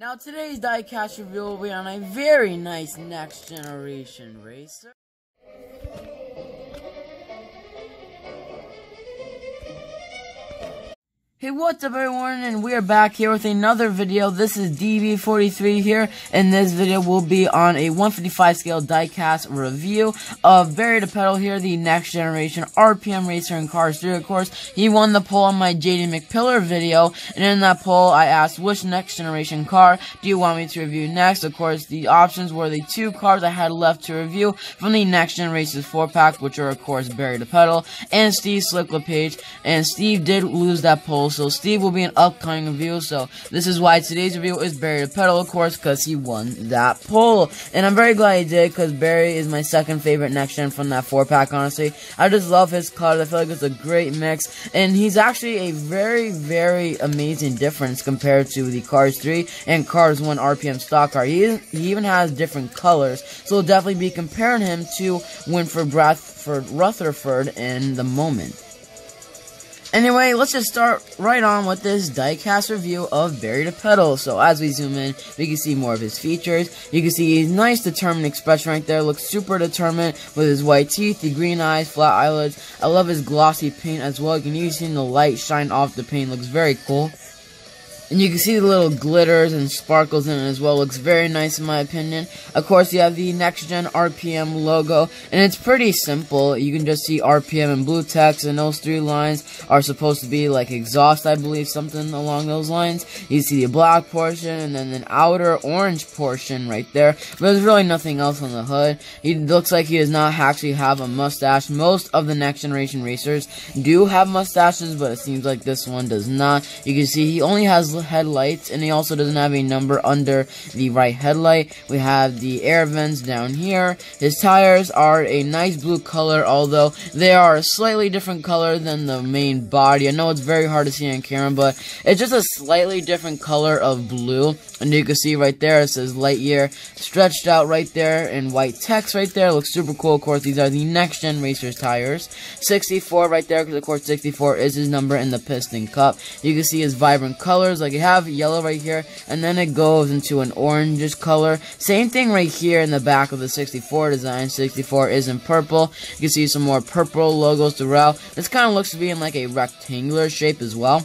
Now today's diecast review will be on a very nice next generation racer. Hey, what's up everyone, and we are back here with another video. This is DB43 here, and this video will be on a 155 scale diecast review of Barry DePedal here, the next generation RPM racer in Cars 3, of course. He won the poll on my JD McPillar video, and in that poll I asked, which next generation car do you want me to review next? Of course, the options were the two cars I had left to review from the next gen races 4-pack, which are of course Barry DePedal and Steve Slick LePage, and Steve did lose that poll. So Steve will be an upcoming review, so this is why today's review is Barry DePedal, of course, because he won that poll. And I'm very glad he did, because Barry is my second favorite next gen from that 4-pack, honestly. I just love his cars. I feel like it's a great mix, and he's actually a very, very amazing difference compared to the Cars 3 and Cars 1 RPM stock car. He even has different colors, so we'll definitely be comparing him to Winford Rutherford in the moment. Anyway, let's just start right on with this diecast review of Barry DePedal. So as we zoom in, we can see more of his features. You can see his nice determined expression right there. Looks super determined with his white teeth, the green eyes, flat eyelids. I love his glossy paint as well. You can even see the light shine off the paint. Looks very cool. And you can see the little glitters and sparkles in it as well. Looks very nice in my opinion. Of course, you have the Next Gen RPM logo, and it's pretty simple. You can just see RPM in blue text, and those three lines are supposed to be like exhaust, I believe, something along those lines. You see the black portion, and then an outer orange portion right there. But there's really nothing else on the hood. He looks like he does not actually have a mustache. Most of the Next Generation racers do have mustaches, but it seems like this one does not. You can see he only has headlights, and he also doesn't have a number under the right headlight. We have the air vents down here. His tires are a nice blue color, although they are a slightly different color than the main body. I know it's very hard to see on camera, but it's just a slightly different color of blue. And you can see right there, it says Lightyear stretched out right there in white text right there. Looks super cool. Of course, these are the Next Gen Racers tires. 64 right there, because of course 64 is his number in the piston cup. You can see his vibrant colors, like you have yellow right here, and then it goes into an orangish color. Same thing right here in the back of the 64 design. 64 is in purple. You can see some more purple logos throughout. This kind of looks to be in like a rectangular shape as well.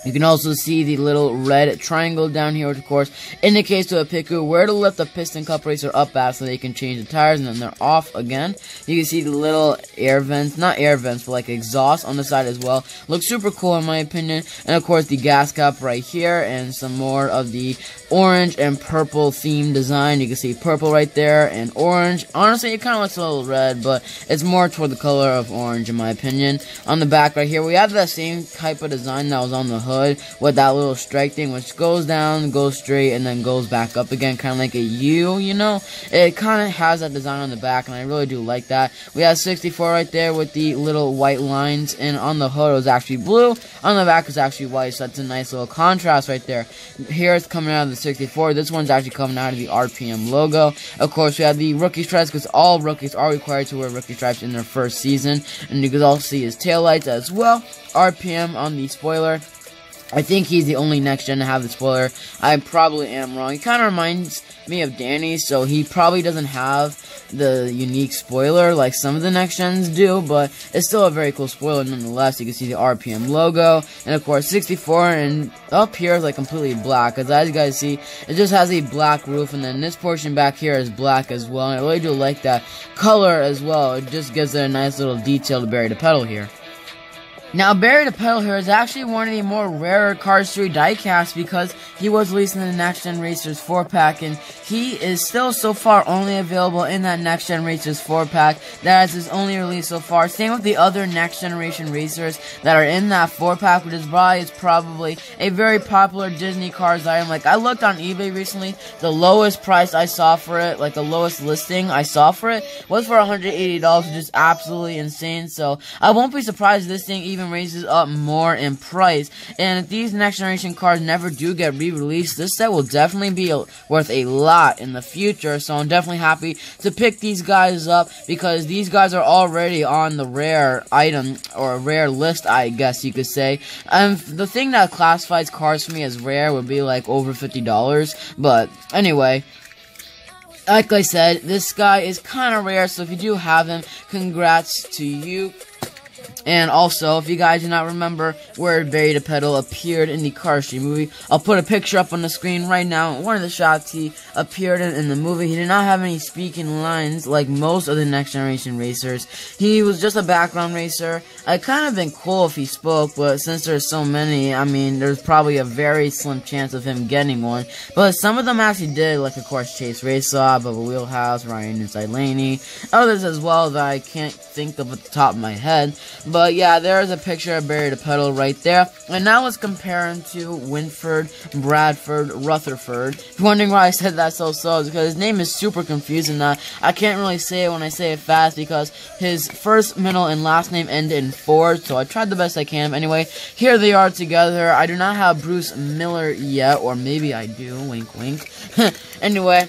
You can also see the little red triangle down here, which of course indicates to a picker where to lift the piston cup racer up at so they can change the tires, and then they're off again. You can see the little air vents, not air vents, but like exhaust on the side as well. Looks super cool in my opinion. And of course the gas cap right here, and some more of the orange and purple theme design. You can see purple right there and orange. Honestly, it kind of looks a little red, but it's more toward the color of orange in my opinion. On the back right here, we have that same type of design that was on the hood, with that little strike thing, which goes down, goes straight, and then goes back up again, kind of like a U, you know? It kind of has that design on the back, and I really do like that. We have 64 right there with the little white lines, and on the hood it was actually blue, on the back it's actually white, so that's a nice little contrast right there. Here it's coming out of the 64, this one's actually coming out of the RPM logo. Of course, we have the rookie stripes, because all rookies are required to wear rookie stripes in their first season, and you can also see his taillights as well. RPM on the spoiler. I think he's the only next gen to have the spoiler. I probably am wrong. He kind of reminds me of Danny, so he probably doesn't have the unique spoiler like some of the next gens do, but it's still a very cool spoiler nonetheless. You can see the RPM logo, and of course 64, and up here is like completely black, because as you guys see, it just has a black roof, and then this portion back here is black as well, and I really do like that color as well. It just gives it a nice little detail to Barry DePedal here. Now, Barry DePedal here is actually one of the more rarer Cars 3 diecasts, because he was released in the Next Gen Racers 4-pack, and he is still so far only available in that Next Gen Racers 4-pack. That is his only release so far. Same with the other Next Generation Racers that are in that 4-pack, which is why it's probably a very popular Disney Cars item. Like, I looked on eBay recently, the lowest price I saw for it, like the lowest listing I saw for it, was for $180, which is absolutely insane. So, I won't be surprised if this thing even even raises up more in price. And if these next generation cars never do get re-released, this set will definitely be worth a lot in the future. So I'm definitely happy to pick these guys up, because these guys are already on the rare item, or rare list, I guess you could say. The thing that classifies cars for me as rare would be like over $50, but anyway, like I said, this guy is kind of rare, so if you do have him, congrats to you. And also, if you guys do not remember where Barry the Pedal appeared in the Cars 3 movie, I'll put a picture up on the screen right now. One of the shots he appeared in the movie, he did not have any speaking lines like most of the next generation racers. He was just a background racer. It kind of been cool if he spoke, but since there's so many, I mean, there's probably a very slim chance of him getting one. But some of them actually did, like of course Chase Racesaw, Bubba Wheelhouse, Ryan Inside Laney, others as well that I can't think of at the top of my head. But yeah, there's a picture of Barry the Pedal right there. And now let's compare him to Winford, Bradford, Rutherford. If you're wondering why I said that so slow, it's because his name is super confusing. I can't really say it when I say it fast, because his first, middle, and last name end in Ford, so I tried the best I can. Anyway, here they are together. I do not have Bruce Miller yet, or maybe I do, wink wink. Anyway,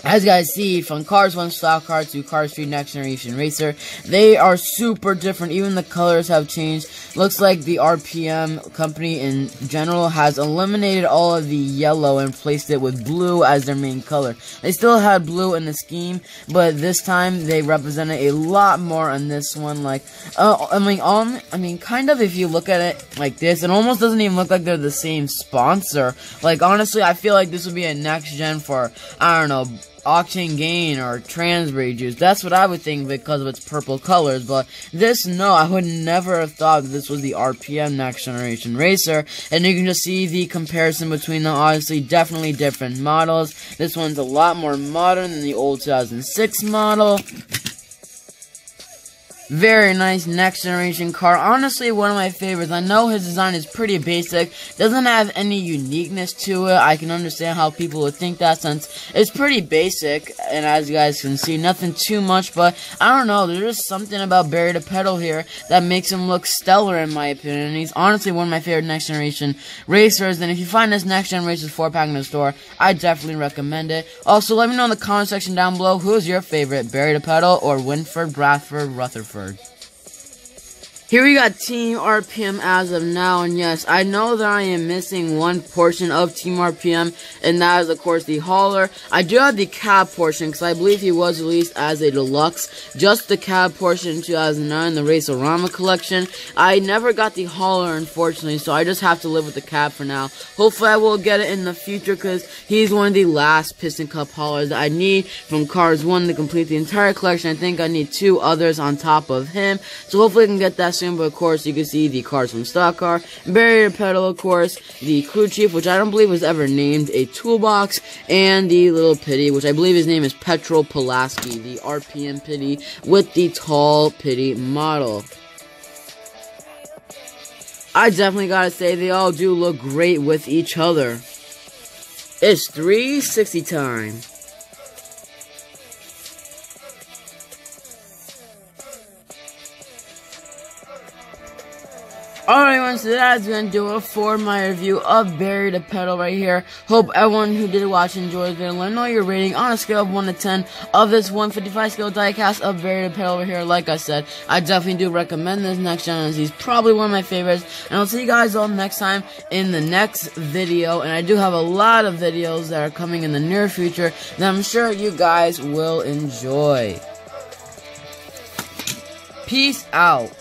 as you guys see, from Cars 1 Stock Car to Cars 3 Next Generation Racer, they are super different. Even the colors have changed. Looks like the RPM company in general has eliminated all of the yellow and placed it with blue as their main color. They still had blue in the scheme, but this time they represented a lot more on this one. Like, I mean, kind of if you look at it like this, it almost doesn't even look like they're the same sponsor. Like, honestly, I feel like this would be a next gen for, I don't know, Octane Gain or Transbury Juice. That's what I would think because of its purple colors. But this, no, I would never have thought that this was the RPM Next Generation Racer. And you can just see the comparison between them. Obviously, definitely different models. This one's a lot more modern than the old 2006 model. Very nice next generation car. Honestly, one of my favorites. I know his design is pretty basic. Doesn't have any uniqueness to it. I can understand how people would think that, since it's pretty basic. And as you guys can see, nothing too much. But I don't know. There's just something about Barry the Pedal here that makes him look stellar in my opinion. And he's honestly one of my favorite next generation racers. And if you find this next gen racers 4-pack in the store, I definitely recommend it. Also, let me know in the comment section down below, who's your favorite, Barry the Pedal or Winford, Bradford, Rutherford? Here we got Team RPM as of now, and yes, I know that I am missing one portion of Team RPM, and that is, of course, the hauler. I do have the cab portion, because I believe he was released as a deluxe, just the cab portion in 2009, the Racerama collection. I never got the hauler, unfortunately, so I just have to live with the cab for now. Hopefully I will get it in the future, because he's one of the last Piston Cup haulers that I need from Cars 1 to complete the entire collection. I think I need 2 others on top of him, so hopefully I can get that soon. But of course, you can see the Cars from Stock Car, Barry the Pedal, of course, the Crew Chief, which I don't believe was ever named a toolbox, and the little Pitty, which I believe his name is Petrol Pulaski, the RPM Pitty with the tall Pitty model. I definitely gotta say, they all do look great with each other. It's 360 time. Alright everyone, so that's going to do it for my review of Barry the Pedal right here. Hope everyone who did watch enjoyed it. Let me know your rating on a scale of 1 to 10 of this 155 scale diecast of Barry the Pedal over here. Like I said, I definitely do recommend this next gen, as he's probably one of my favorites. And I'll see you guys all next time in the next video. And I do have a lot of videos that are coming in the near future that I'm sure you guys will enjoy. Peace out.